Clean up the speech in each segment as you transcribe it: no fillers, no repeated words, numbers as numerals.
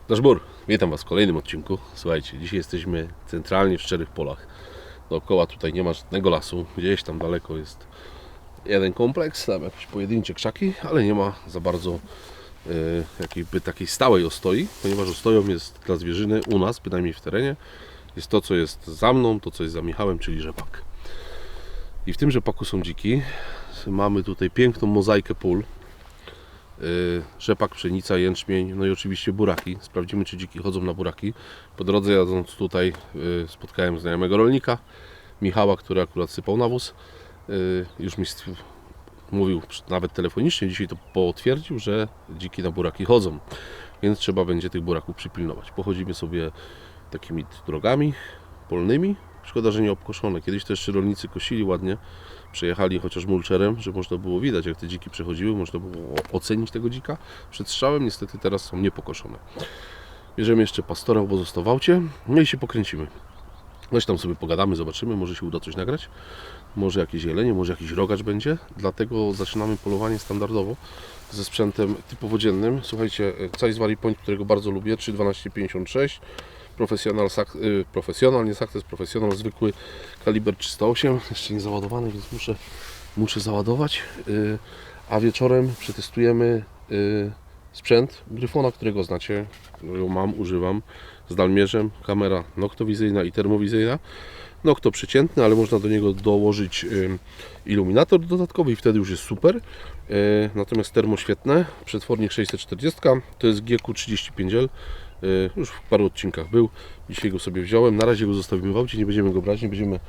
Dashbur, witam Was w kolejnym odcinku. Słuchajcie, dzisiaj jesteśmy centralnie w szczerych polach. Dookoła tutaj nie ma żadnego lasu. Gdzieś tam daleko jest jeden kompleks, tam jakieś pojedyncze krzaki, ale nie ma za bardzo jakiejby takiej stałej ostoi, ponieważ ostoją jest dla zwierzyny u nas, bynajmniej w terenie, jest to, co jest za mną, to, co jest za Michałem, czyli rzepak. I w tym rzepaku są dziki. Mamy tutaj piękną mozaikę pól. Rzepak, pszenica, jęczmień, no i oczywiście buraki. Sprawdzimy, czy dziki chodzą na buraki. Po drodze jadąc tutaj spotkałem znajomego rolnika, Michała, który akurat sypał nawóz. Już mi mówił nawet telefonicznie, dzisiaj to potwierdził, że dziki na buraki chodzą, więc trzeba będzie tych buraków przypilnować. Pochodzimy sobie takimi drogami polnymi. Szkoda, że nie obkoszone. Kiedyś to jeszcze rolnicy kosili ładnie, przejechali chociaż mulczerem, że można było widać, jak te dziki przechodziły, można było ocenić tego dzika przed strzałem. Niestety teraz są niepokoszone. Bierzemy jeszcze pastora, bo został w aucie, no i się pokręcimy. Weź tam sobie pogadamy, zobaczymy, może się uda coś nagrać, może jakieś jelenie, może jakiś rogacz będzie. Dlatego zaczynamy polowanie standardowo ze sprzętem typowo-dziennym. Słuchajcie, Zeiss Varipoint, którego bardzo lubię, 31256. Profesjonal, nie Success, profesjonal, zwykły kaliber 308, jeszcze nie załadowany, więc muszę załadować. A wieczorem przetestujemy sprzęt Gryfona, którego znacie, używam z dalmierzem, kamera noktowizyjna i termowizyjna. Nokto przeciętny, ale można do niego dołożyć iluminator dodatkowy i wtedy już jest super. Natomiast termo świetne, przetwornik 640, to jest GQ35L. Już w paru odcinkach był, dzisiaj go sobie wziąłem, na razie go zostawimy w aucie, nie będziemy go brać, nie będziemy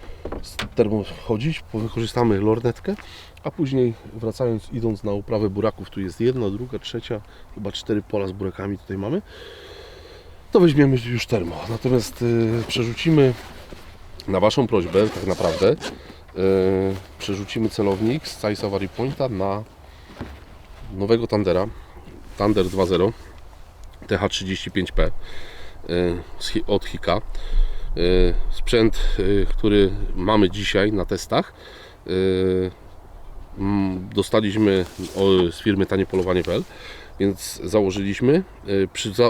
z termo chodzić, wykorzystamy lornetkę, a później wracając, idąc na uprawę buraków, tu jest jedna, druga, trzecia, chyba 4 pola z burakami tutaj mamy, to weźmiemy już termo. Natomiast przerzucimy na Waszą prośbę, tak naprawdę, przerzucimy celownik z Zeissa Varipointa na nowego Thundera, Thunder 2.0 TH35P od Hika. Sprzęt, który mamy dzisiaj na testach, dostaliśmy z firmy taniepolowanie.pl, więc założyliśmy,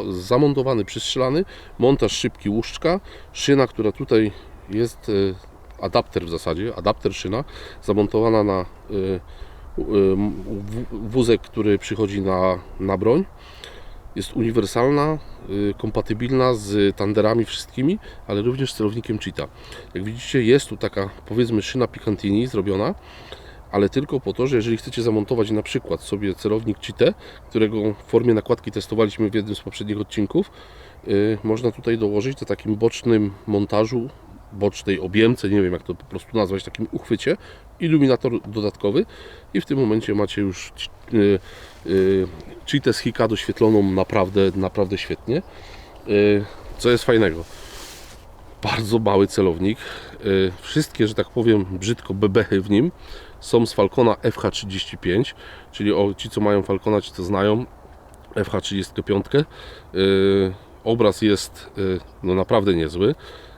zamontowany, przystrzelany, montaż szybki łuszczka, szyna, która tutaj jest, adapter w zasadzie, adapter szyna, zamontowana na wózek, który przychodzi na broń. Jest uniwersalna, kompatybilna z Thunderami wszystkimi, ale również z celownikiem Cheetah. Jak widzicie, jest tu taka, powiedzmy, szyna Picatinny zrobiona, ale tylko po to, że jeżeli chcecie zamontować na przykład sobie celownik Cheetah, którego w formie nakładki testowaliśmy w jednym z poprzednich odcinków, można tutaj dołożyć do takim bocznym montażu, bocznej objęce, nie wiem jak to po prostu nazwać, takim uchwycie, iluminator dodatkowy i w tym momencie macie już Cheetah z Hika doświetloną naprawdę świetnie. Co jest fajnego? Bardzo mały celownik. Wszystkie, że tak powiem brzydko, bebechy w nim są z Falcona FH35, czyli ci co mają Falcona, ci co znają FH35. Obraz jest no naprawdę niezły.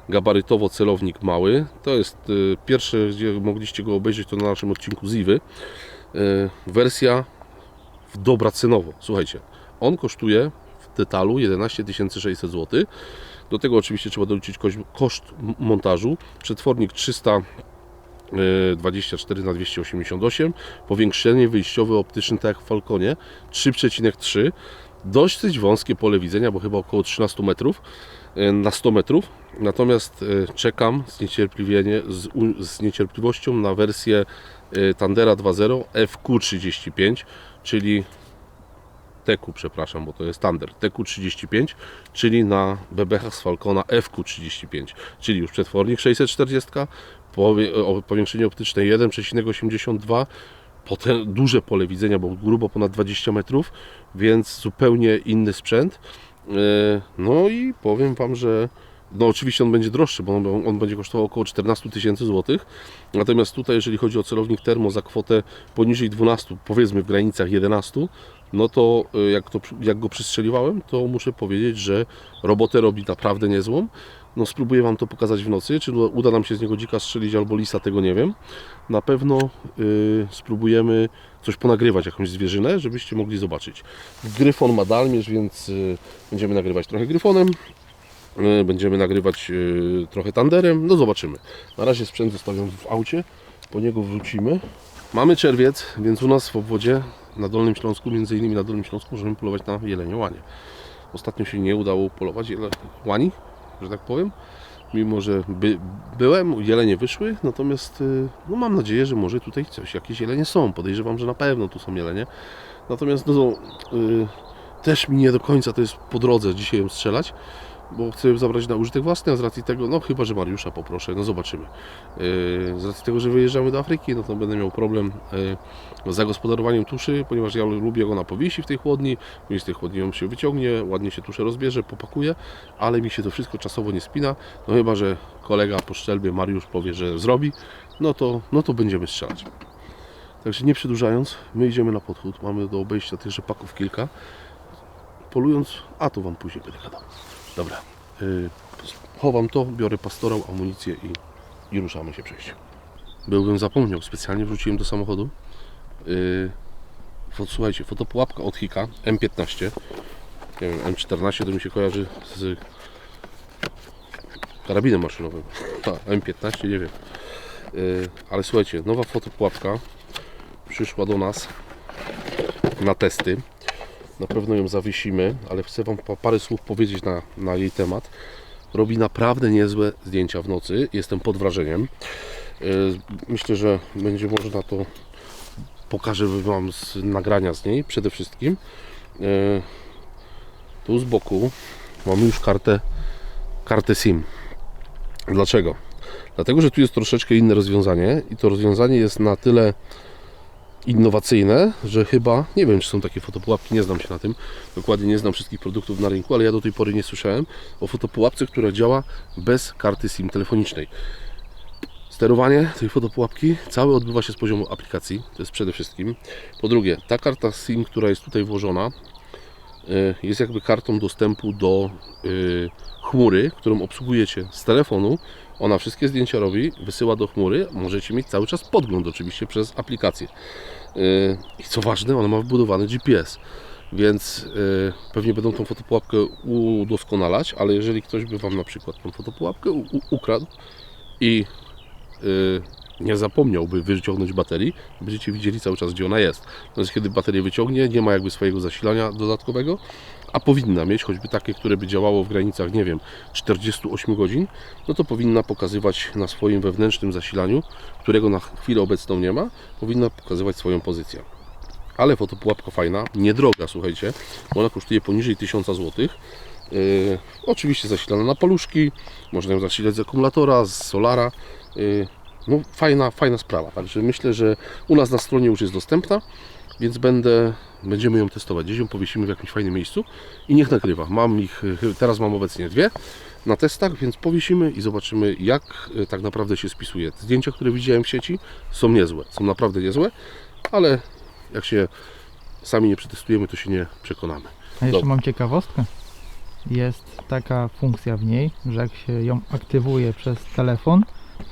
Gabarytowo celownik mały. To jest pierwsze, gdzie mogliście go obejrzeć, to na naszym odcinku z Iwy. Wersja dobra cenowo. Słuchajcie, on kosztuje w detalu 11 600 zł. Do tego oczywiście trzeba doliczyć koszt montażu. Przetwornik 324 na 288, powiększenie wyjściowe optyczne, tak jak w Falconie, 3,3. Dosyć wąskie pole widzenia, bo chyba około 13 metrów na 100 metrów. Natomiast czekam z niecierpliwością na wersję Thundera 2.0 FQ35, czyli TQ, przepraszam, bo to jest Thunder TQ35, czyli na bebechach z Falcona FQ35, czyli już przetwornik 640, powiększenie optyczne 1,82, potem duże pole widzenia, bo grubo ponad 20 metrów, więc zupełnie inny sprzęt. No i powiem Wam, że no oczywiście on będzie droższy, bo on będzie kosztował około 14 000 złotych. Natomiast tutaj, jeżeli chodzi o celownik termo za kwotę poniżej 12, powiedzmy w granicach 11, no to jak go przystrzeliwałem, to muszę powiedzieć, że robotę robi naprawdę niezłą. No spróbuję Wam to pokazać w nocy, czy uda nam się z niego dzika strzelić albo lisa, tego nie wiem. Na pewno spróbujemy coś ponagrywać, jakąś zwierzynę, żebyście mogli zobaczyć. Gryfon ma dalmierz, więc będziemy nagrywać trochę gryfonem. Będziemy nagrywać trochę tanderem, no zobaczymy. Na razie sprzęt zostawiam w aucie, po niego wrócimy. Mamy czerwiec, więc u nas w obwodzie na Dolnym Śląsku, między innymi na Dolnym Śląsku, możemy polować na jelenie łanie. Ostatnio się nie udało polować łani, że tak powiem, mimo że byłem, jelenie wyszły, natomiast no mam nadzieję, że może tutaj jakieś jelenie są. Podejrzewam, że na pewno tu są jelenie. Natomiast no, też mi nie do końca to jest po drodze dzisiaj ją strzelać, bo chcę zabrać na użytek własny, a z racji tego, no chyba że Mariusza poproszę, no zobaczymy. Z racji tego, że wyjeżdżamy do Afryki, no to będę miał problem z zagospodarowaniem tuszy, ponieważ ja lubię go na powiesi w tej chłodni, później z tej chłodni ją się wyciągnie, ładnie się tuszę rozbierze, popakuje, ale mi się to wszystko czasowo nie spina, no chyba że kolega po szczelbie Mariusz powie, że zrobi, no to będziemy strzelać. Także nie przedłużając, my idziemy na podchód, mamy do obejścia tych rzepaków kilka, polując, a to Wam później będę gadał. Dobra, chowam to, biorę pastorał, amunicję i ruszamy się przejść. Byłbym zapomniał, specjalnie wrzuciłem do samochodu. Słuchajcie, fotopułapka od Hika M15. Nie wiem, M14 to mi się kojarzy z karabinem maszynowym. M15, nie wiem. Ale słuchajcie, nowa fotopułapka przyszła do nas na testy. Na pewno ją zawiesimy, ale chcę Wam parę słów powiedzieć na jej temat. Robi naprawdę niezłe zdjęcia w nocy. Jestem pod wrażeniem. Myślę, że będzie można to... Pokażę Wam z nagrania z niej przede wszystkim. Tu z boku mamy już kartę SIM. Dlaczego? Dlatego, że tu jest troszeczkę inne rozwiązanie i to rozwiązanie jest na tyle innowacyjne, że chyba, nie wiem czy są takie fotopułapki, nie znam się na tym, dokładnie nie znam wszystkich produktów na rynku, ale ja do tej pory nie słyszałem o fotopułapce, która działa bez karty SIM telefonicznej. Sterowanie tej fotopułapki całe odbywa się z poziomu aplikacji, to jest przede wszystkim. Po drugie, ta karta SIM, która jest tutaj włożona, jest jakby kartą dostępu do chmury, którą obsługujecie z telefonu. Ona wszystkie zdjęcia robi, wysyła do chmury. Możecie mieć cały czas podgląd oczywiście przez aplikację. I co ważne, ona ma wbudowany GPS. Więc pewnie będą tą fotopułapkę udoskonalać, ale jeżeli ktoś by Wam na przykład tą fotopułapkę ukradł i nie zapomniałby wyciągnąć baterii, będziecie widzieli cały czas, gdzie ona jest. Natomiast kiedy baterię wyciągnie, nie ma jakby swojego zasilania dodatkowego, a powinna mieć, choćby takie, które by działało w granicach, nie wiem, 48 godzin, no to powinna pokazywać na swoim wewnętrznym zasilaniu, którego na chwilę obecną nie ma, powinna pokazywać swoją pozycję. Ale fotopułapka fajna, niedroga, słuchajcie, bo ona kosztuje poniżej 1000 zł. Oczywiście zasilana na paluszki, można ją zasilać z akumulatora, z solara. No fajna sprawa, także myślę, że u nas na stronie już jest dostępna, więc będziemy ją testować. Gdzieś ją powiesimy w jakimś fajnym miejscu i niech nagrywa. Teraz mam obecnie 2 na testach, więc powiesimy i zobaczymy, jak tak naprawdę się spisuje. Zdjęcia, które widziałem w sieci, są niezłe, są naprawdę niezłe, ale jak się sami nie przetestujemy, to się nie przekonamy. A jeszcze mam ciekawostkę. Jest taka funkcja w niej, że jak się ją aktywuje przez telefon,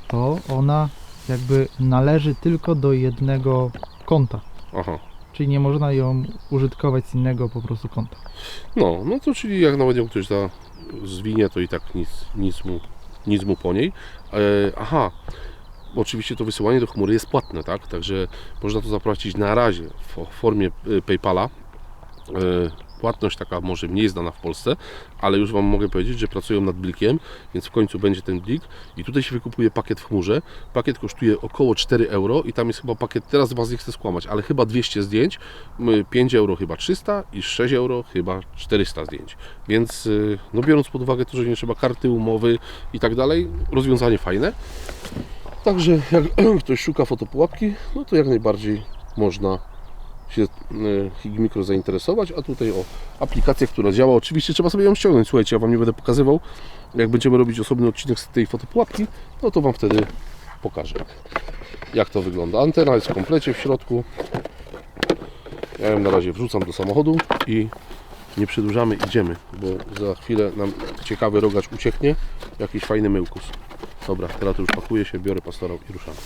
to ona jakby należy tylko do jednego konta. Aha. Czyli nie można ją użytkować z innego po prostu konta. No to czyli jak nawet ją ktoś zwinie, to i tak nic mu po niej. Aha, oczywiście to wysyłanie do chmury jest płatne, tak? Także można to zapłacić na razie w formie PayPala. Płatność taka może mniej znana w Polsce, ale już Wam mogę powiedzieć, że pracują nad blikiem, więc w końcu będzie ten blik i tutaj się wykupuje pakiet w chmurze. Pakiet kosztuje około 4 euro i tam jest chyba pakiet, teraz Was nie chcę skłamać, ale chyba 200 zdjęć, 5 euro chyba 300 i 6 euro chyba 400 zdjęć. Więc no biorąc pod uwagę to, że nie trzeba karty, umowy i tak dalej, rozwiązanie fajne. Także jak ktoś szuka fotopułapki, no to jak najbardziej można się Higmicro zainteresować, a tutaj o aplikację, która działa. Oczywiście trzeba sobie ją ściągnąć. Słuchajcie, ja Wam nie będę pokazywał. Jak będziemy robić osobny odcinek z tej fotopułapki, no to Wam wtedy pokażę, jak to wygląda. Antena jest w komplecie w środku. Ja ją na razie wrzucam do samochodu i nie przedłużamy, idziemy, bo za chwilę nam ciekawy rogacz ucieknie jakiś fajny myłkus. Dobra, teraz to już pakuję się, biorę pastorał i ruszamy.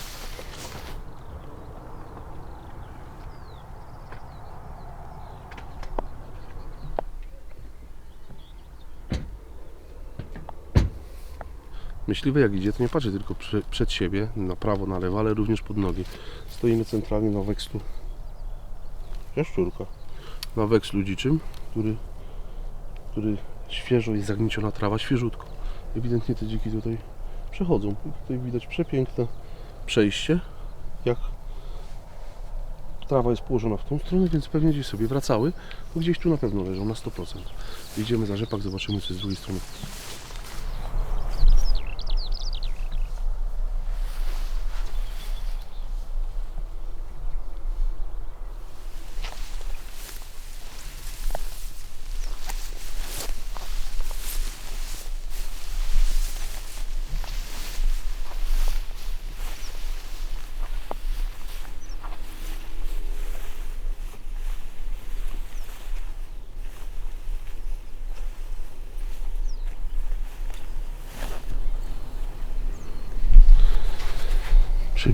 Myśliwy jak idzie, to nie patrzy tylko przed siebie, na prawo, na lewo, ale również pod nogi. Stoimy centralnie na wekslu jaszczurka. Na wekslu dziczym, który świeżo jest zagnieciona trawa, świeżutko. Ewidentnie te dziki tutaj przechodzą. I tutaj widać przepiękne przejście, jak trawa jest położona w tą stronę, więc pewnie gdzieś sobie wracały, bo gdzieś tu na pewno leżą na 100%. Idziemy za rzepak, zobaczymy co jest z drugiej strony.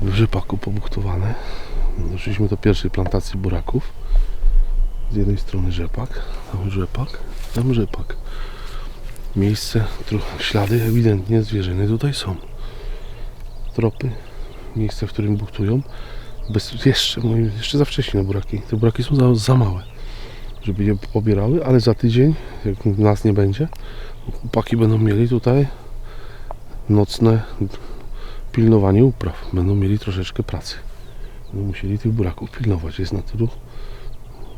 W rzepaku pobuktowane. Doszliśmy do pierwszej plantacji buraków. Z jednej strony rzepak, tam rzepak. Miejsce, ślady ewidentnie zwierzyny tutaj są. Tropy, miejsce, w którym buktują. Jeszcze za wcześnie na buraki. Te buraki są za małe, żeby je pobierały, ale za tydzień, jak nas nie będzie, chłopaki będą mieli tutaj nocne pilnowanie upraw. Będą mieli troszeczkę pracy. Będą musieli tych buraków pilnować. Jest na tylu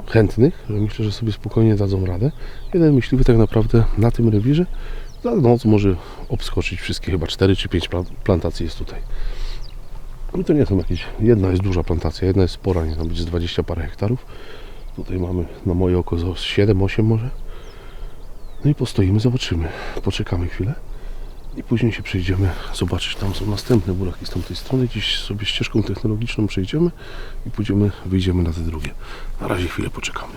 chętnych, że myślę, że sobie spokojnie dadzą radę. Jeden myśliwy tak naprawdę na tym rewirze za noc może obskoczyć wszystkie, chyba 4 czy 5 plantacji jest tutaj. I to nie są jakieś, jedna jest duża plantacja, jedna jest spora, nie tam być z 20 parę hektarów. Tutaj mamy na moje oko 7-8 może. No i postoimy, zobaczymy. Poczekamy chwilę. I później się przejdziemy, zobaczyć, tam są następne buraki z tamtej strony, gdzieś sobie ścieżką technologiczną przejdziemy i wyjdziemy na te drugie. Na razie chwilę poczekamy.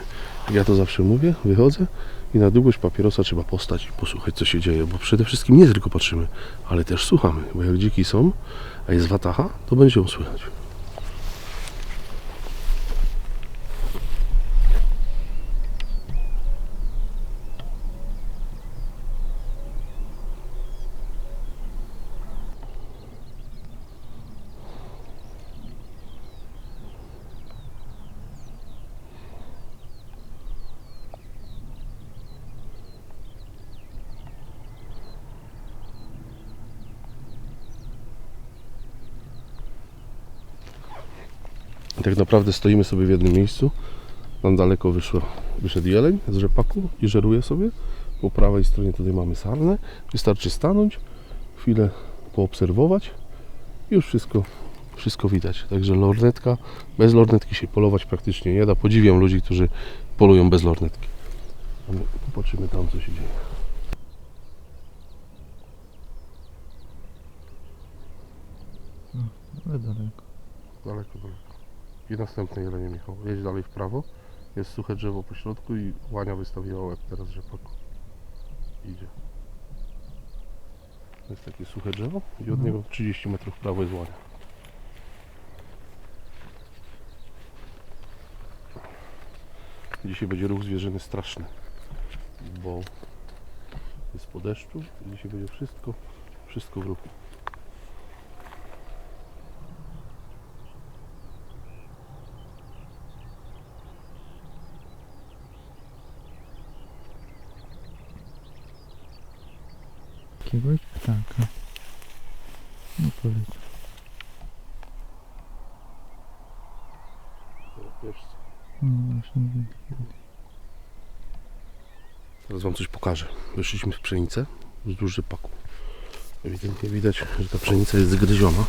Jak ja to zawsze mówię, wychodzę i na długość papierosa trzeba postać i posłuchać co się dzieje, bo przede wszystkim nie tylko patrzymy, ale też słuchamy, bo jak dziki są, a jest watacha, to będzie ją słychać. Tak naprawdę stoimy sobie w jednym miejscu. Tam daleko wyszedł jeleń z rzepaku i żeruje sobie. Po prawej stronie tutaj mamy sarnę. Wystarczy stanąć, chwilę poobserwować i już wszystko widać. Także lornetka, bez lornetki się polować praktycznie nie da. Podziwiam ludzi, którzy polują bez lornetki. A my popatrzymy tam co się dzieje. Ale daleko. Daleko. I następne jelenie, Michał. Jedź dalej w prawo. Jest suche drzewo po środku i łania wystawiła łeb teraz rzepaku. Idzie. To jest takie suche drzewo i od niego 30 metrów w prawo jest łania. Dzisiaj będzie ruch zwierzyny straszny, bo jest po deszczu i dzisiaj będzie wszystko w ruchu. Jakiegoś ptaka. Nie poleciał. Wiesz co? No właśnie widzę. Teraz Wam coś pokażę. Wyszliśmy w pszenicę wzdłuż rzepaku. Ewidentnie widać, że ta pszenica jest zgryziona.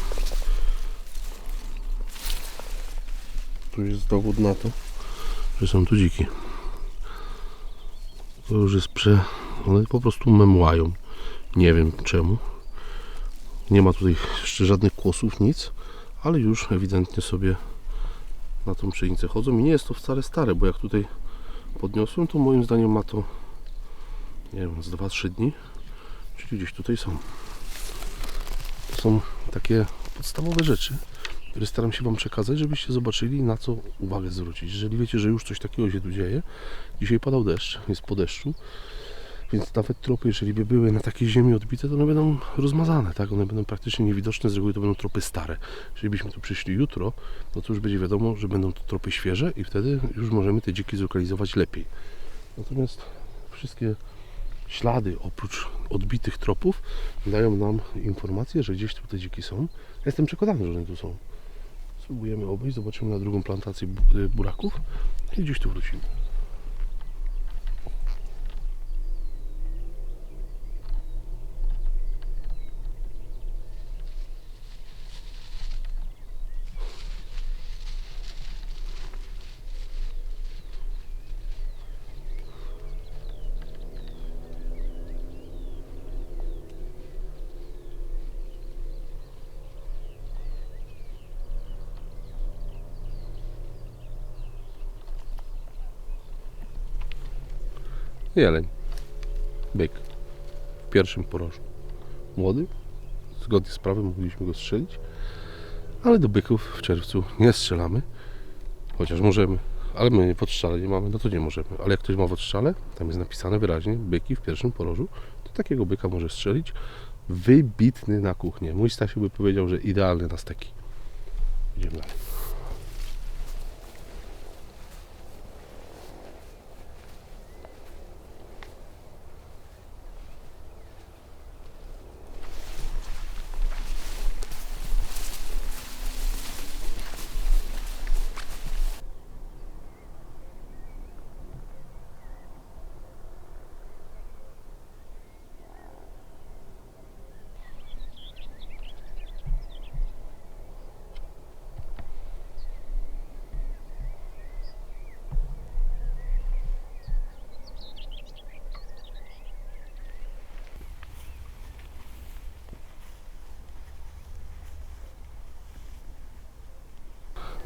Tu jest dowód na to, że są tu dziki. To już jest one po prostu memłają. Nie wiem czemu. Nie ma tutaj jeszcze żadnych kłosów, nic. Ale już ewidentnie sobie na tą pszenicę chodzą. I nie jest to wcale stare, bo jak tutaj podniosłem, to moim zdaniem ma to, nie wiem, z 2-3 dni. Czyli gdzieś tutaj są. są takie podstawowe rzeczy, które staram się Wam przekazać, żebyście zobaczyli, na co uwagę zwrócić. Jeżeli wiecie, że już coś takiego się tu dzieje, dzisiaj padał deszcz, jest po deszczu, więc nawet tropy, jeżeli by były na takiej ziemi odbite, to one będą rozmazane, tak? One będą praktycznie niewidoczne, z reguły to będą tropy stare. Jeżeli byśmy tu przyszli jutro, no to już będzie wiadomo, że będą to tropy świeże i wtedy już możemy te dziki zlokalizować lepiej. Natomiast wszystkie ślady oprócz odbitych tropów dają nam informację, że gdzieś tu te dziki są. Ja jestem przekonany, że one tu są. Spróbujemy obejść, zobaczymy na drugą plantację buraków i gdzieś tu wrócimy. Jeleń. Byk. W pierwszym porożu. Młody. Zgodnie z prawem mogliśmy go strzelić. Ale do byków w czerwcu nie strzelamy. Chociaż możemy. Ale my w odstrzale nie mamy, no to nie możemy. Ale jak ktoś ma w odstrzale, tam jest napisane wyraźnie byki w pierwszym porożu, to takiego byka może strzelić. Wybitny na kuchnię. Mój Stasiu by powiedział, że idealny na steki. Idziemy dalej.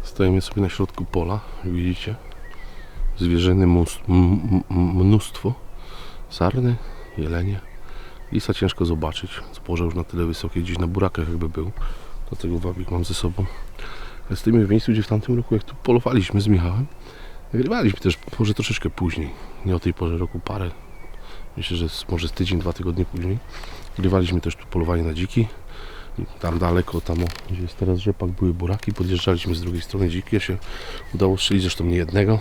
Stoimy sobie na środku pola, jak widzicie. Zwierzyny mnóstwo. Sarny, jelenie. Lisa ciężko zobaczyć. Zboże już na tyle wysokie, gdzieś na burakach jakby był. Dlatego wabik mam ze sobą. Ale stoimy w miejscu, gdzie w tamtym roku, jak tu polowaliśmy z Michałem, nagrywaliśmy też może troszeczkę później. Nie o tej porze roku, parę. Myślę, że może z tydzień, 2 tygodnie później. Nagrywaliśmy też tu polowanie na dziki. Tam daleko, tam gdzie jest teraz rzepak, były buraki, podjeżdżaliśmy z drugiej strony dziki, ja się udało strzelić, zresztą nie jednego.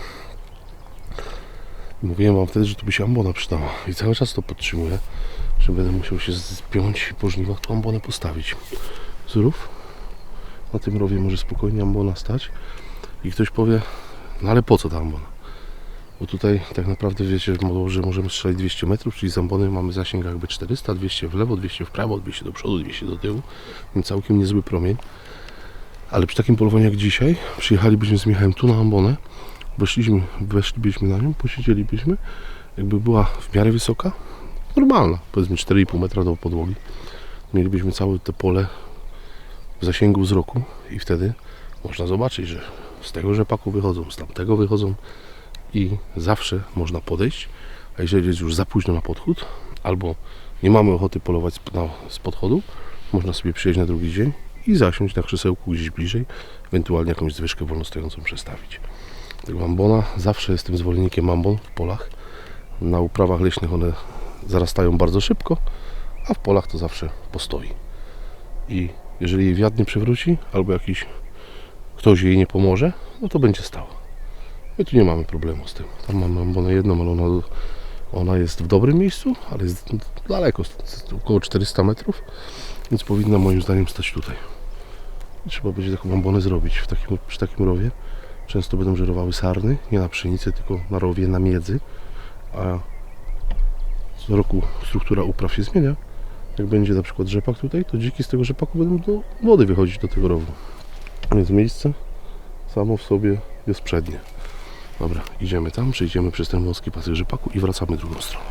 I mówiłem Wam wtedy, że tu by się ambona przydała i cały czas to podtrzymuję, że będę musiał się spiąć i po żniwach tu ambonę postawić. Zrób, na tym rowie może spokojnie ambona stać i ktoś powie, no ale po co ta ambona? Bo tutaj tak naprawdę wiecie, że możemy strzelić 200 metrów, czyli z ambony mamy zasięg jakby 400, 200 w lewo, 200 w prawo, 200 do przodu, 200 do tyłu, więc całkiem niezły promień. Ale przy takim polowaniu jak dzisiaj, przyjechalibyśmy z Michałem tu na ambonę, weszlibyśmy na nią, posiedzielibyśmy, jakby była w miarę wysoka, normalna, powiedzmy 4,5 metra do podłogi. Mielibyśmy całe to pole w zasięgu wzroku i wtedy można zobaczyć, że z tego rzepaku wychodzą, z tamtego wychodzą, i zawsze można podejść, a jeżeli jest już za późno na podchód albo nie mamy ochoty polować z podchodu, można sobie przyjść na drugi dzień i zasiąść na krzesełku gdzieś bliżej, ewentualnie jakąś zwyżkę wolnostojącą przestawić. Tego ambona, zawsze jestem zwolennikiem ambon w polach. Na uprawach leśnych one zarastają bardzo szybko, a w polach to zawsze postoi. I jeżeli jej wiatr nie przewróci albo jakiś ktoś jej nie pomoże, no to będzie stała. My tu nie mamy problemu z tym. Tam mamy ambonę jedną, ale ona jest w dobrym miejscu, ale jest daleko, około 400 metrów, więc powinna moim zdaniem stać tutaj. I trzeba będzie taką ambonę zrobić przy takim rowie. Często będą żerowały sarny, nie na pszenicy, tylko na rowie, na miedzy, a co roku struktura upraw się zmienia. Jak będzie na przykład rzepak tutaj, to dziki z tego rzepaku będą do wody wychodzić do tego rowu. Więc miejsce samo w sobie jest przednie. Dobra, idziemy tam, przejdziemy przez ten wąski pasek rzepaku i wracamy drugą stroną.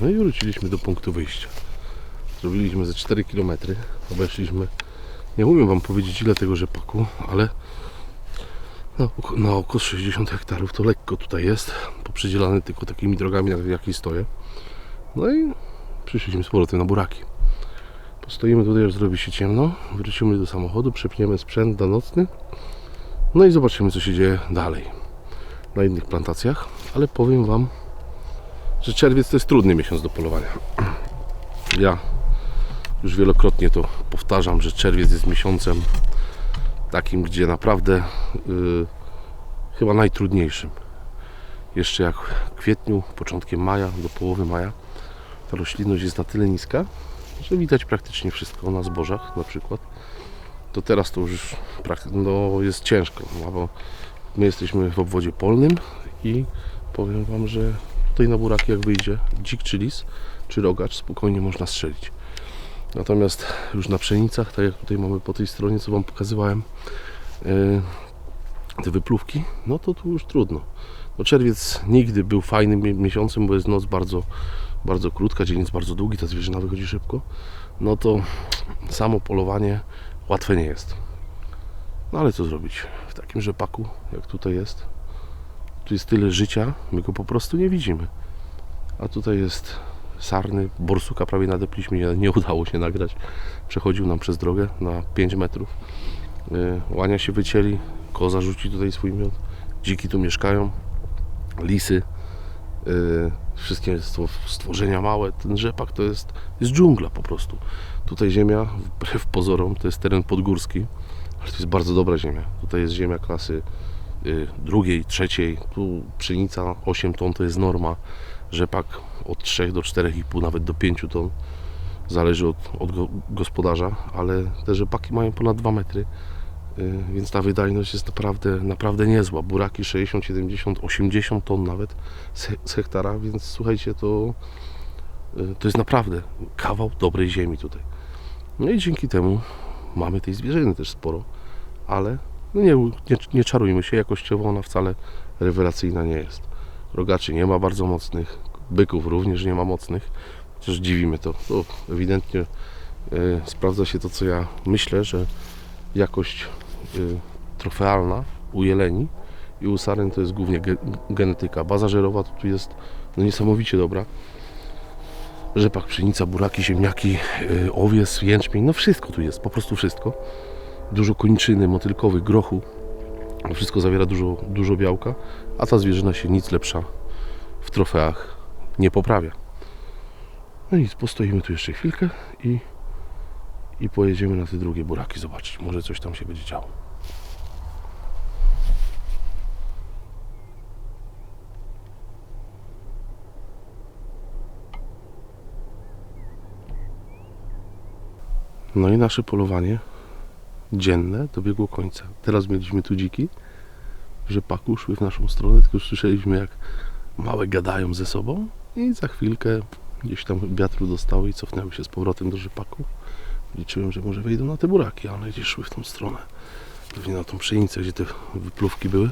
No i wróciliśmy do punktu wyjścia. Zrobiliśmy ze 4 km, obeszliśmy, nie umiem wam powiedzieć ile tego rzepaku, ale na oko 60 hektarów to lekko tutaj jest, poprzydzielany tylko takimi drogami, na jakich stoję. No i przyszliśmy z powrotem na buraki. Postoimy tutaj, aż zrobi się ciemno, wrócimy do samochodu, przepniemy sprzęt na nocny, no i zobaczymy, co się dzieje dalej na innych plantacjach, ale powiem wam, że czerwiec to jest trudny miesiąc do polowania. Ja już wielokrotnie to powtarzam, że czerwiec jest miesiącem takim, gdzie naprawdę chyba najtrudniejszym. Jeszcze jak w kwietniu, początkiem maja, do połowy maja ta roślinność jest na tyle niska, że widać praktycznie wszystko na zbożach na przykład. To teraz to już jest ciężko, no bo my jesteśmy w obwodzie polnym i powiem wam, że tutaj na buraki jak wyjdzie dzik czy lis, czy rogacz, spokojnie można strzelić. Natomiast już na pszenicach, tak jak tutaj mamy po tej stronie, co wam pokazywałem, te wypluwki, no to tu już trudno. No czerwiec nigdy był fajnym miesiącem, bo jest noc bardzo, bardzo krótka, dzień jest bardzo długi, ta zwierzyna wychodzi szybko. No to samo polowanie łatwe nie jest. No ale co zrobić? W takim rzepaku, jak tutaj jest, tu jest tyle życia, my go po prostu nie widzimy. A tutaj jest sarny, borsuka prawie nadepliśmy, nie udało się nagrać. Przechodził nam przez drogę na 5 metrów. Łania się wycięli, koza rzuci tutaj swój miód, dziki tu mieszkają, lisy, wszystkie stworzenia małe. Ten rzepak to jest dżungla po prostu. Tutaj ziemia, wbrew pozorom, to jest teren podgórski, ale to jest bardzo dobra ziemia. Tutaj jest ziemia klasy drugiej, trzeciej, tu pszenica 8 ton to jest norma, rzepak od 3 do 4,5, nawet do 5 ton, zależy od gospodarza, ale te rzepaki mają ponad 2 metry, więc ta wydajność jest naprawdę niezła. Buraki 60, 70, 80 ton nawet z hektara, więc słuchajcie, to jest naprawdę kawał dobrej ziemi tutaj. No i dzięki temu mamy tej zwierzyny też sporo, ale no nie czarujmy się, jakościowo ona wcale rewelacyjna nie jest. Rogaczy nie ma bardzo mocnych, byków również nie ma mocnych, chociaż dziwimy to ewidentnie sprawdza się to, co ja myślę, że jakość trofealna u jeleni i u saren to jest głównie genetyka. Baza żerowa tu jest niesamowicie dobra. Rzepak, pszenica, buraki, ziemniaki, owies, jęczmień, no wszystko tu jest, po prostu wszystko. Dużo kończyny, motylkowych, grochu. Wszystko zawiera dużo białka, a ta zwierzyna się nic lepsza w trofeach nie poprawia. No nic, postoimy tu jeszcze chwilkę i pojedziemy na te drugie buraki zobaczyć. Może coś tam się będzie działo. No i nasze polowanie dzienne dobiegło końca. Teraz mieliśmy tu dziki w rzepaku, szły w naszą stronę, tylko słyszeliśmy, jak małe gadają ze sobą i za chwilkę gdzieś tam wiatru dostały i cofnęły się z powrotem do rzepaku. Liczyłem, że może wejdą na te buraki, ale gdzieś szły w tą stronę. Pewnie na tą pszenicę, gdzie te wypluwki były.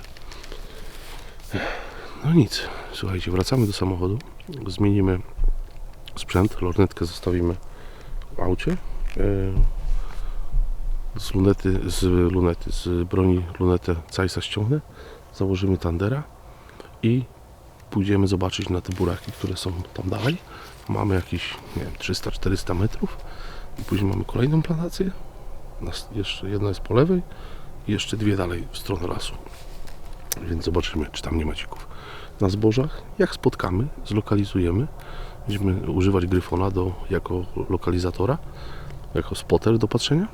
No nic, słuchajcie, wracamy do samochodu, zmienimy sprzęt, lornetkę zostawimy w aucie. Z broni lunetę Zeissa ściągnę, założymy tandera i pójdziemy zobaczyć na te buraki, które są tam dalej. Mamy jakieś, nie wiem, 300-400 metrów i później mamy kolejną plantację. Jeszcze jedna jest po lewej i jeszcze dwie dalej w stronę lasu. Więc zobaczymy, czy tam nie ma dzików. Na zbożach, jak spotkamy, zlokalizujemy. Będziemy używać gryfona jako lokalizatora, jako spotter do patrzenia.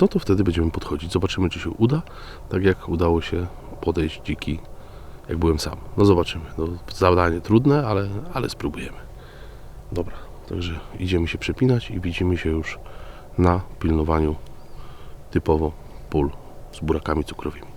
No to wtedy będziemy podchodzić. Zobaczymy, czy się uda. Tak jak udało się podejść dziki, jak byłem sam. No zobaczymy. No, zadanie trudne, ale spróbujemy. Dobra, także idziemy się przepinać i widzimy się już na pilnowaniu typowo pól z burakami cukrowymi.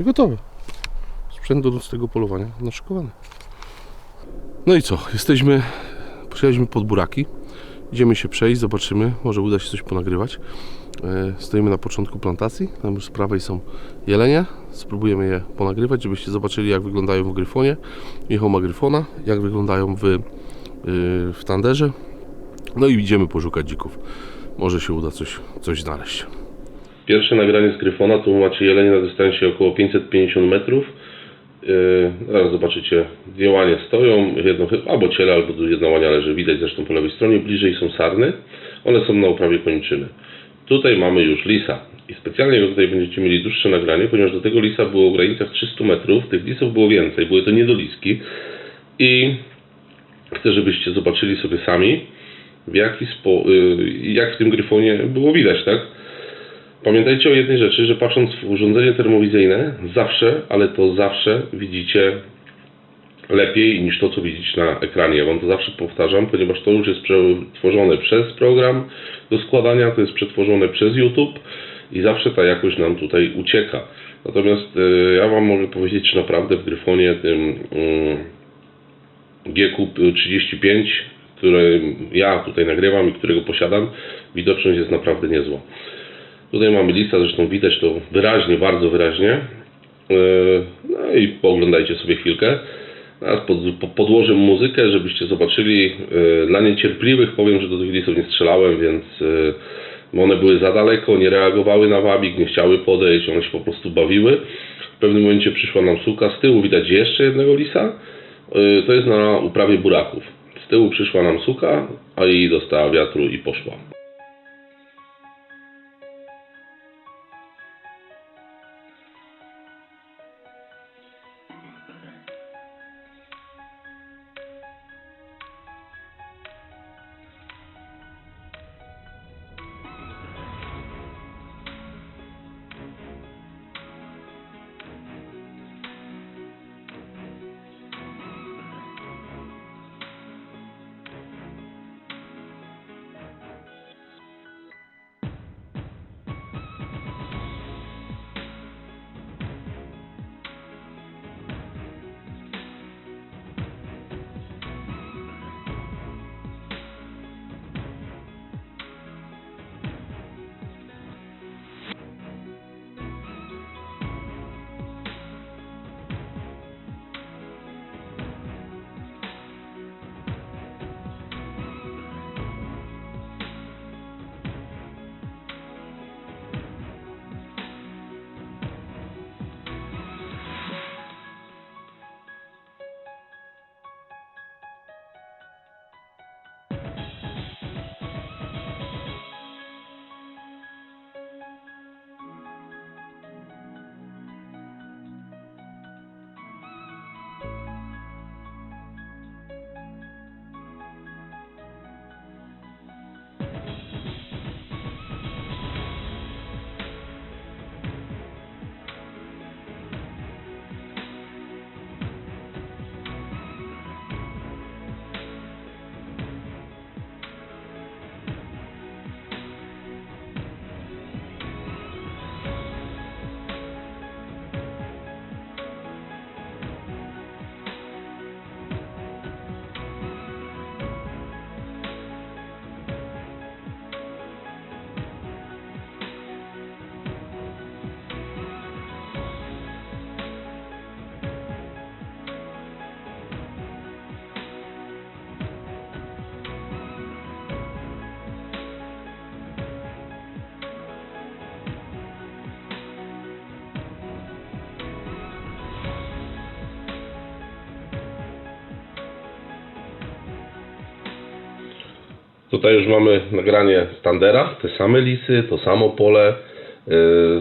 I gotowe. Sprzęt do nocnego polowania naszykowany. No i co? Przyjechaliśmy pod buraki. Idziemy się przejść, zobaczymy. Może uda się coś ponagrywać. Stoimy na początku plantacji. Tam już z prawej są jelenie. Spróbujemy je ponagrywać, żebyście zobaczyli, jak wyglądają w gryfonie. Michał ma gryfona, jak wyglądają w tanderze. No i idziemy poszukać dzików. Może się uda coś znaleźć. Pierwsze nagranie z gryfona, tu macie jelenie na dystansie około 550 metrów. Zaraz zobaczycie, dwie łanie stoją, jedno albo ciele, albo jedna łania leży, widać zresztą po lewej stronie. Bliżej są sarny, one są na uprawie kończyny. Tutaj mamy już lisa i specjalnie tutaj będziecie mieli dłuższe nagranie, ponieważ do tego lisa było w granicach 300 metrów, tych lisów było więcej, były to niedoliski i chcę, żebyście zobaczyli sobie sami, jak w tym gryfonie było widać, tak? Pamiętajcie o jednej rzeczy, że patrząc w urządzenie termowizyjne, zawsze, ale to zawsze widzicie lepiej niż to, co widzicie na ekranie. Ja Wam to zawsze powtarzam, ponieważ to już jest przetworzone przez program do składania, to jest przetworzone przez YouTube i zawsze ta jakość nam tutaj ucieka. Natomiast ja Wam mogę powiedzieć, że naprawdę w gryfonie tym GQ35, który ja tutaj nagrywam i którego posiadam, widoczność jest naprawdę niezła. Tutaj mamy lisa, zresztą widać to wyraźnie, bardzo wyraźnie. No i pooglądajcie sobie chwilkę. Teraz podłożę muzykę, żebyście zobaczyli. Dla niecierpliwych powiem, że do tych lisów nie strzelałem, więc one były za daleko, nie reagowały na wabik, nie chciały podejść, one się po prostu bawiły. W pewnym momencie przyszła nam suka, z tyłu widać jeszcze jednego lisa. To jest na uprawie buraków. Z tyłu przyszła nam suka, a jej dostała wiatru i poszła. Tutaj już mamy nagranie z tandera, te same lisy, to samo pole.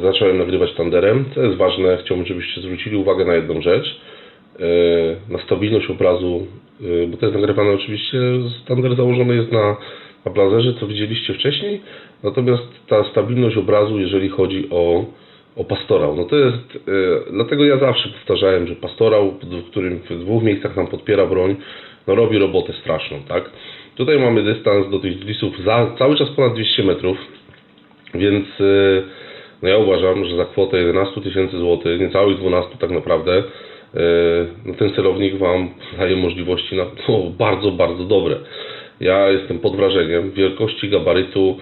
Zacząłem nagrywać tanderem. Co jest ważne, chciałbym, żebyście zwrócili uwagę na jedną rzecz. Na stabilność obrazu, bo to jest nagrywane oczywiście, tander założony jest na blazerze, co widzieliście wcześniej. Natomiast ta stabilność obrazu, jeżeli chodzi o pastorał, no to jest, dlatego ja zawsze powtarzałem, że pastorał, w którym w dwóch miejscach nam podpiera broń, no robi robotę straszną, tak? Tutaj mamy dystans do tych lisów cały czas ponad 200 metrów, więc No ja uważam, że za kwotę 11 tysięcy złotych, niecałych 12 tak naprawdę, no ten celownik Wam daje możliwości na bardzo, bardzo dobre. Ja jestem pod wrażeniem wielkości, gabarytu,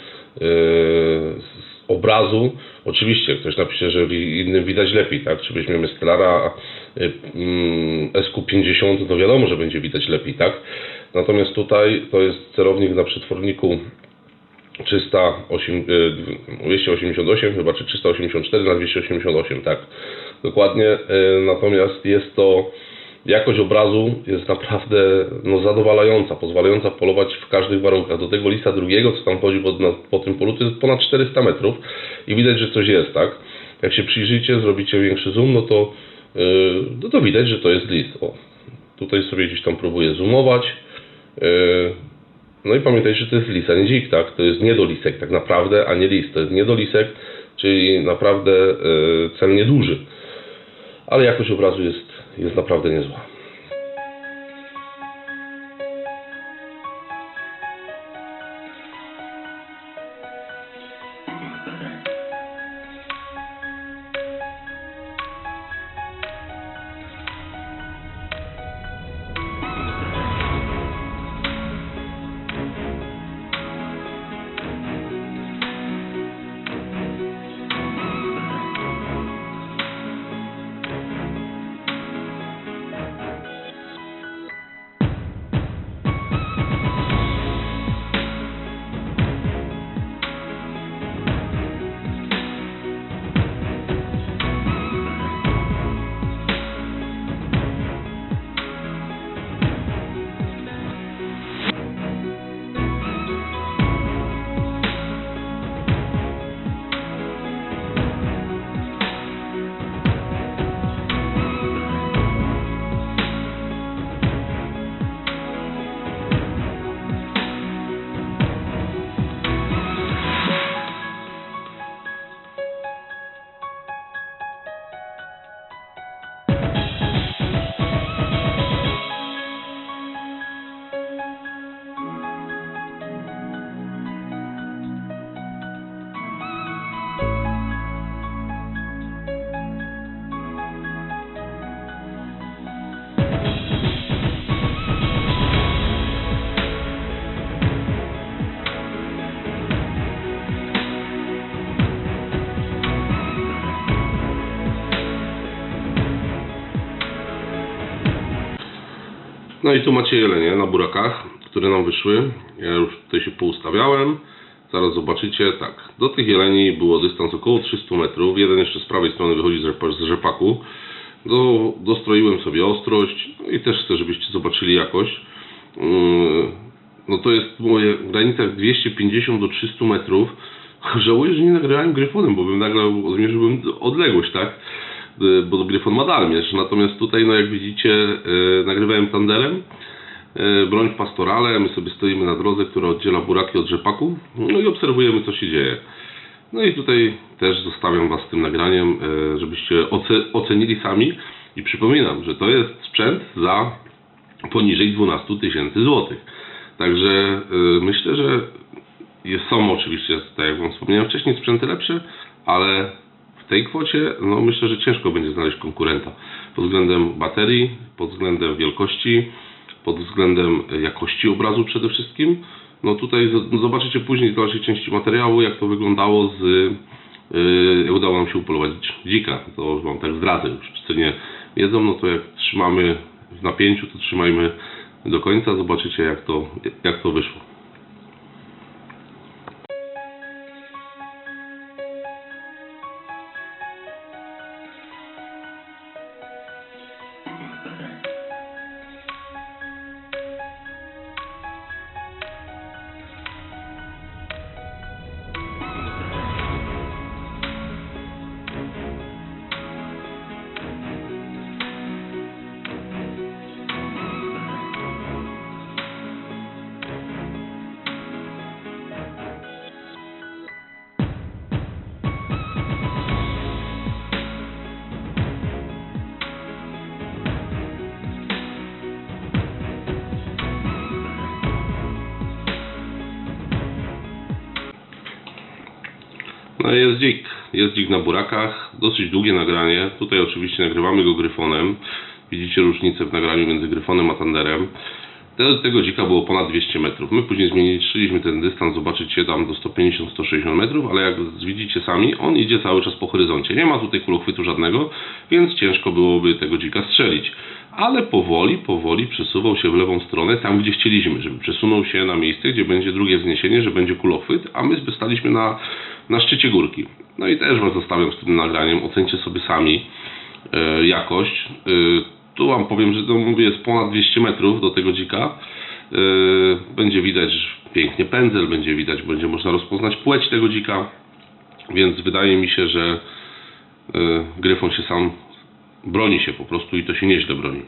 obrazu. Oczywiście ktoś napisze, że w innym widać lepiej, tak? Czy weźmiemy Stellara SQ50, to wiadomo, że będzie widać lepiej, tak? Natomiast tutaj to jest celownik na przetworniku 288 chyba, czy 384 na 288, tak, dokładnie. Natomiast jest to, jakość obrazu jest naprawdę zadowalająca, pozwalająca polować w każdych warunkach. Do tego lisa drugiego, co tam chodzi po tym polu, to jest ponad 400 metrów i widać, że coś jest, tak. Jak się przyjrzycie, zrobicie większy zoom, no to widać, że to jest lis. O, tutaj sobie gdzieś tam próbuję zoomować. No i pamiętajcie, że to jest lis, a nie dzik, tak? To jest niedolisek tak naprawdę, a nie lis. To jest niedolisek, czyli naprawdę cel nieduży. Ale jakość obrazu jest naprawdę niezła. No i tu macie jelenie na burakach, które nam wyszły. Ja już tutaj się poustawiałem. Zaraz zobaczycie, tak, do tych jeleni było dystans około 300 metrów. Jeden jeszcze z prawej strony wychodzi z rzepaku. Dostroiłem sobie ostrość, no i też chcę, żebyście zobaczyli jakość. No to jest moje w granicach 250 do 300 metrów. Żałuję, że nie nagrałem gryfonem, bo bym nagle odmierzyłbym odległość, tak? Bo gryfon ma dalmierz. Natomiast tutaj, no jak widzicie, nagrywałem tanderem, broń w pastorale, my sobie stoimy na drodze, która oddziela buraki od rzepaku, no i obserwujemy, co się dzieje. No i tutaj też zostawiam Was z tym nagraniem, żebyście ocenili sami i przypominam, że to jest sprzęt za poniżej 12 tysięcy złotych. Także myślę, że są oczywiście, tak jak Wam wspomniałem wcześniej, sprzęty lepsze, ale w tej kwocie, no myślę, że ciężko będzie znaleźć konkurenta pod względem baterii, pod względem wielkości, pod względem jakości obrazu przede wszystkim. No tutaj zobaczycie później w dalszej części materiału, jak to wyglądało jak udało nam się upolować dzika. To Wam tak zdradzę, już wszyscy nie wiedzą, no to jak trzymamy w napięciu, to trzymajmy do końca, zobaczycie jak to wyszło. No jest dzik. jest dzik na burakach, dosyć długie nagranie. Tutaj oczywiście nagrywamy go gryfonem. Widzicie różnicę w nagraniu między gryfonem a tanderem. Tego dzika było ponad 200 metrów. My później zmieniliśmy ten dystans, zobaczycie tam do 150-160 metrów, ale jak widzicie sami, on idzie cały czas po horyzoncie. Nie ma tutaj kulochwytu żadnego, więc ciężko byłoby tego dzika strzelić. Ale powoli przesuwał się w lewą stronę, tam gdzie chcieliśmy, żeby przesunął się na miejsce, gdzie będzie drugie wzniesienie, że będzie kulochwyt, a my staliśmy na szczycie górki. No i też Was zostawiam z tym nagraniem, ocencie sobie sami jakość. Tu Wam powiem, że to mówię, jest ponad 200 metrów do tego dzika. Będzie widać pięknie pędzel, będzie można rozpoznać płeć tego dzika, więc wydaje mi się, że gryfon się sam broni się po prostu i to się nieźle broni.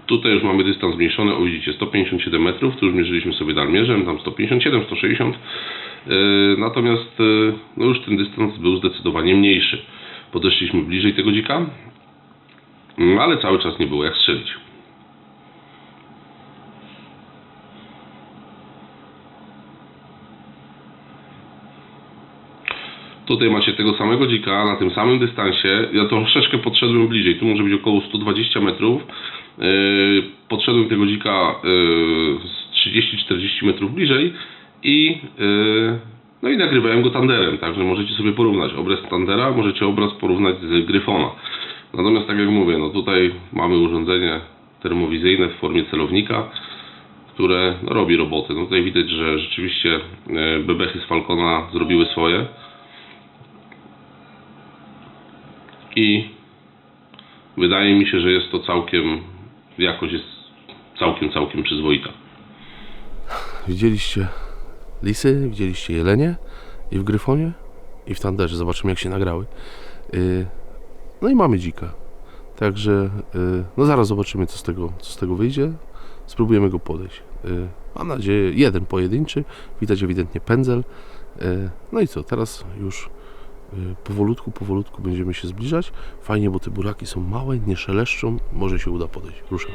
Tutaj już mamy dystans zmniejszony, o widzicie 157 metrów, tu już mierzyliśmy sobie dalmierzem, tam 157, 160, natomiast no już ten dystans był zdecydowanie mniejszy. Podeszliśmy bliżej tego dzika, ale cały czas nie było jak strzelić. Tutaj macie tego samego dzika na tym samym dystansie. Ja troszeczkę podszedłem bliżej, tu może być około 120 metrów. Podszedłem tego dzika z 30-40 metrów bliżej i no i nagrywałem go tanderem, także możecie sobie porównać obraz tandera, możecie obraz porównać z gryfona. Natomiast tak jak mówię, no tutaj mamy urządzenie termowizyjne w formie celownika, które no, robi roboty. No tutaj widać, że rzeczywiście bebechy z Falcona zrobiły swoje. I wydaje mi się, że jest to jakość jest całkiem przyzwoita. Widzieliście lisy, widzieliście jelenie i w gryfonie i w tanderze. Zobaczymy jak się nagrały. No i mamy dzika. Także no zaraz zobaczymy co z tego wyjdzie. Spróbujemy go podejść. Mam nadzieję jeden pojedynczy. Widać ewidentnie pędzel. No i co, teraz już powolutku będziemy się zbliżać. Fajnie, bo te buraki są małe, nie szeleszczą. Może się uda podejść. Ruszam.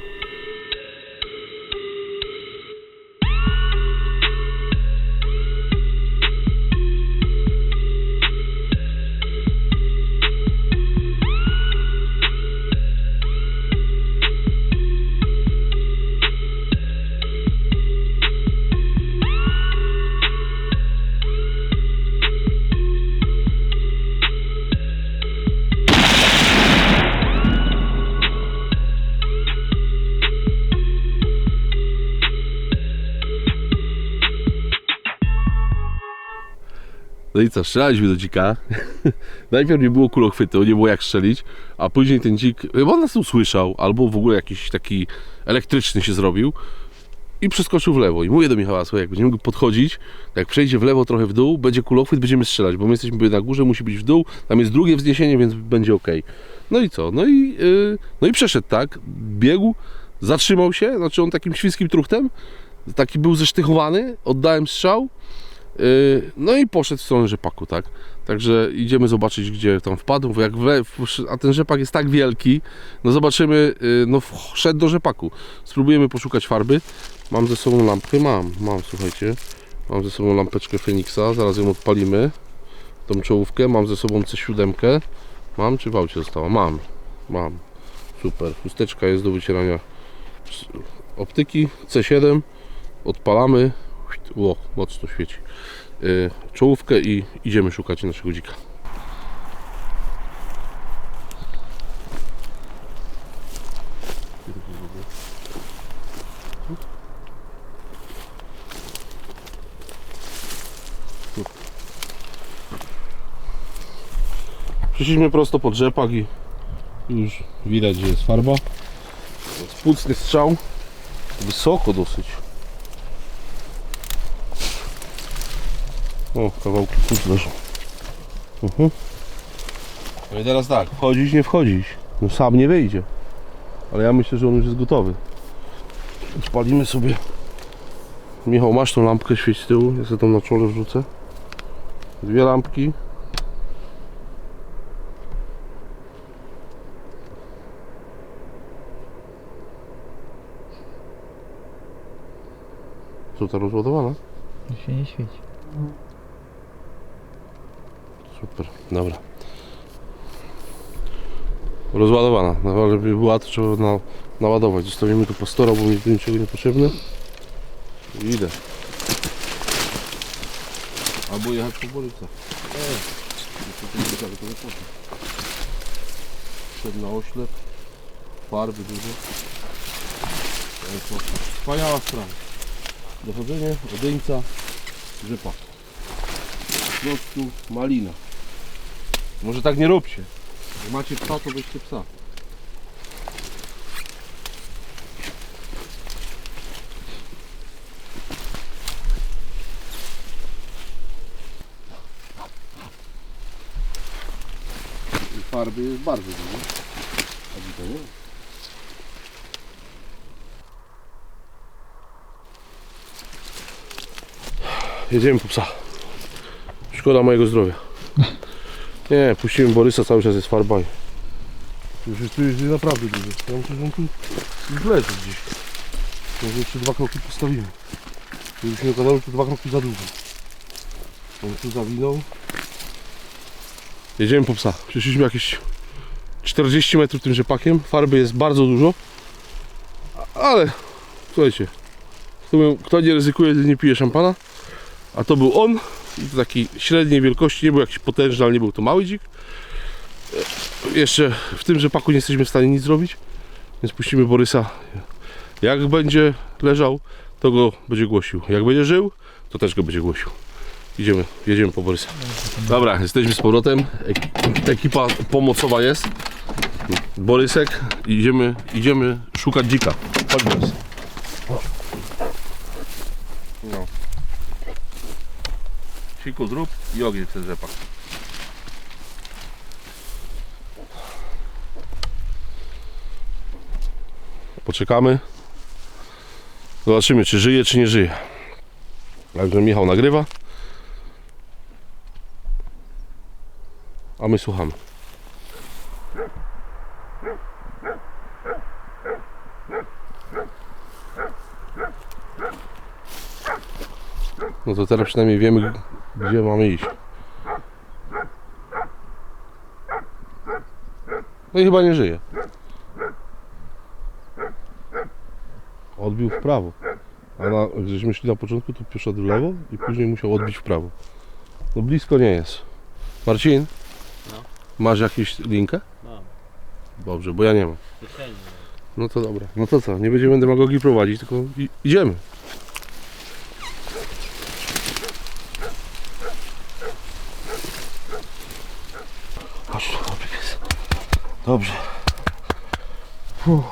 No i co, strzelaliśmy do dzika. Najpierw nie było kulochwytu, nie było jak strzelić, a później ten dzik, chyba nas usłyszał, albo w ogóle jakiś taki elektryczny się zrobił i przeskoczył w lewo. I mówię do Michała, słuchaj, jak będziemy go podchodzić, jak przejdzie w lewo trochę w dół, będzie kulochwyt, będziemy strzelać, bo my jesteśmy na górze, musi być w dół, tam jest drugie wzniesienie, więc będzie ok. No i co? No i przeszedł tak, biegł, zatrzymał się, znaczy on takim świńskim truchtem, taki był zesztychowany, oddałem strzał. No i poszedł w stronę rzepaku, tak? Także idziemy zobaczyć, gdzie tam wpadł, a ten rzepak jest tak wielki, no zobaczymy, no wszedł do rzepaku. Spróbujemy poszukać farby. Mam ze sobą lampkę, słuchajcie, mam ze sobą lampeczkę Feniksa, zaraz ją odpalimy, tą czołówkę, mam ze sobą C7, mam, czy w aucie została? Mam, super, chusteczka jest do wycierania optyki, C7, odpalamy, mocno świeci. Czołówkę i idziemy szukać naszego dzika. Przyszliśmy prosto pod rzepak i już widać, że jest farba. Spłucny strzał, wysoko dosyć. O, kawałki płuc leżą. No i teraz tak, wchodzić, nie wchodzić. No sam nie wyjdzie. Ale ja myślę, że on już jest gotowy. Odpalimy sobie. Michał, masz tą lampkę, świeć z tyłu. Ja sobie tam na czole wrzucę. Dwie lampki. Co ta rozładowana? Już się nie świeci. Super, dobra. Rozładowana. No, żeby była, to trzeba naładować. Zostawimy tu pastora, bo mi do niczego nie potrzebne. I idę. Albo jechać po Borysa. Szedł na oślep. Farby dużo. Wspaniała sprawa. Dochodzenie, odeńca, rzepak. W środku malina. Może tak nie róbcie. Jak macie psa, to weźcie psa. I farby jest bardzo dużo. A to nie? Jedziemy po psa. Szkoda mojego zdrowia. Nie, puścimy Borysa, cały czas jest farba. Tu jest naprawdę dużo. Ja myślę, że on tu leży gdzieś. Może jeszcze 2 kroki postawimy. Żeby się nie okazało, że tu 2 kroki za długo. On tu zawinął. Jedziemy po psa. Przeszliśmy jakieś 40 metrów tym rzepakiem. Farby jest bardzo dużo. Ale słuchajcie, kto nie ryzykuje, nie pije szampana. A to był on. I to taki średniej wielkości, nie był jakiś potężny, ale nie był to mały dzik. Jeszcze w tym rzepaku nie jesteśmy w stanie nic zrobić, więc puścimy Borysa. Jak będzie leżał, to go będzie głosił. Jak będzie żył, to też go będzie głosił. Jedziemy po Borysa. Dobra, jesteśmy z powrotem. Ekipa pomocowa jest. Borysek, idziemy szukać dzika. Chodź, Borys. No. Siku zrób i ogień przez rzepak. Poczekamy. Zobaczymy, czy żyje, czy nie żyje. Także Michał nagrywa. A my słuchamy. No to teraz przynajmniej wiemy, gdzie mamy iść. No i chyba nie żyje. Odbił w prawo. A jak żeśmy szli na początku, to poszedł w lewo i później musiał odbić w prawo. No blisko nie jest. Marcin? No. Masz jakieś linkę? Mam. Dobrze, bo ja nie mam. No to dobra. No to co? Nie będziemy demagogii prowadzić, tylko idziemy. Chodź, pies. Dobrze. To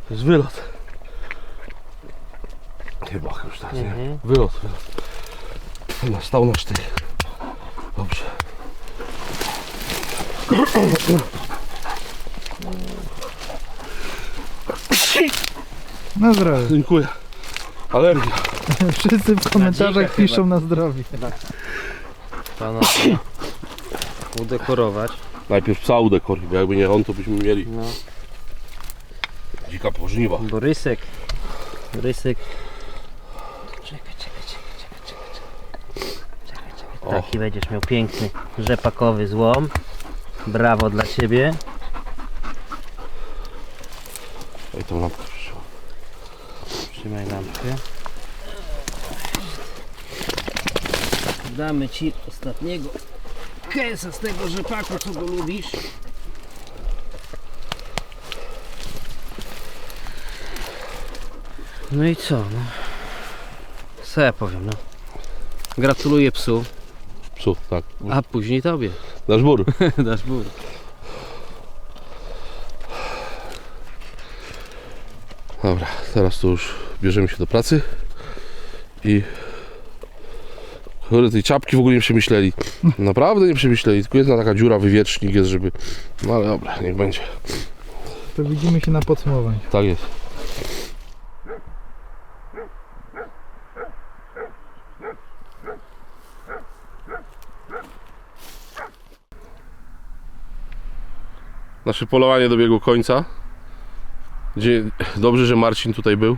jest wylot. Chyba już tak, nie? Wylot. Stał na sztyk. Dobrze. Na zdrowie. Dziękuję. Alergia. Wszyscy w komentarzach piszą na zdrowie. Panowie, udekorować. Najpierw psa udekor, bo jakby nie on, to byśmy mieli No, dzika po żniwach. Borysek. Czekaj. Taki będziesz miał piękny rzepakowy złom. Brawo dla ciebie. Ej, tą lampkę przyszła. Trzymaj lampkę. Damy ci ostatniego kęsa z tego rzepaku, co go lubisz. No i co? No. Co ja powiem, no. Gratuluję psu, Psu, tak. a później tobie. Dasz bór. Dasz bór. Dobra, teraz to już bierzemy się do pracy i kurde, tej czapki w ogóle nie przemyśleli. Naprawdę nie przemyśleli, tylko jedna taka dziura, wywietrznik jest, żeby... No ale dobra, niech będzie. To widzimy się na podsumowaniu. Tak jest. Nasze polowanie dobiegło końca. Dobrze, że Marcin tutaj był.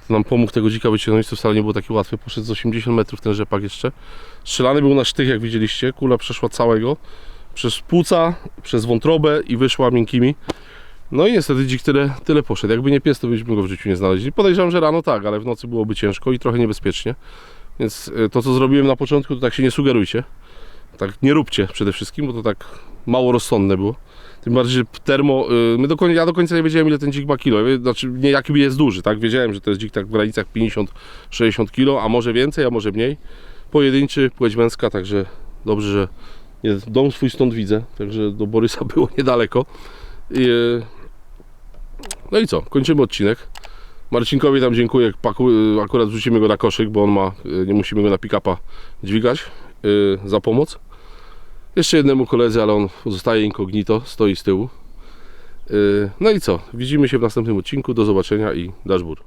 nam pomógł tego dzika wyciągnąć, to wcale nie było takie łatwe. Poszedł z 80 metrów ten rzepak jeszcze. Strzelany był na sztych, jak widzieliście. Kula przeszła całego, przez płuca, przez wątrobę i wyszła miękkimi. No i niestety dzik tyle poszedł. Jakby nie pies, to byśmy go w życiu nie znaleźli. Podejrzewam, że rano tak, ale w nocy byłoby ciężko i trochę niebezpiecznie. Więc to, co zrobiłem na początku, to tak się nie sugerujcie. Tak nie róbcie przede wszystkim, bo to tak mało rozsądne było. Tym bardziej, że ja do końca nie wiedziałem, ile ten dzik ma kilo. Znaczy, nie jaki jest duży, tak? Wiedziałem, że to jest dzik tak w granicach 50-60 kilo, a może więcej, a może mniej. Pojedynczy, płeć męska, także dobrze, że dom swój stąd widzę, także do Borysa było niedaleko. No i co? Kończymy odcinek. Marcinkowi tam dziękuję, akurat wrzucimy go na koszyk, bo on nie musimy go na pick-upa dźwigać, za pomoc. Jeszcze jednemu koledze, ale on zostaje incognito, stoi z tyłu. No i co? Widzimy się w następnym odcinku. Do zobaczenia i dashbur.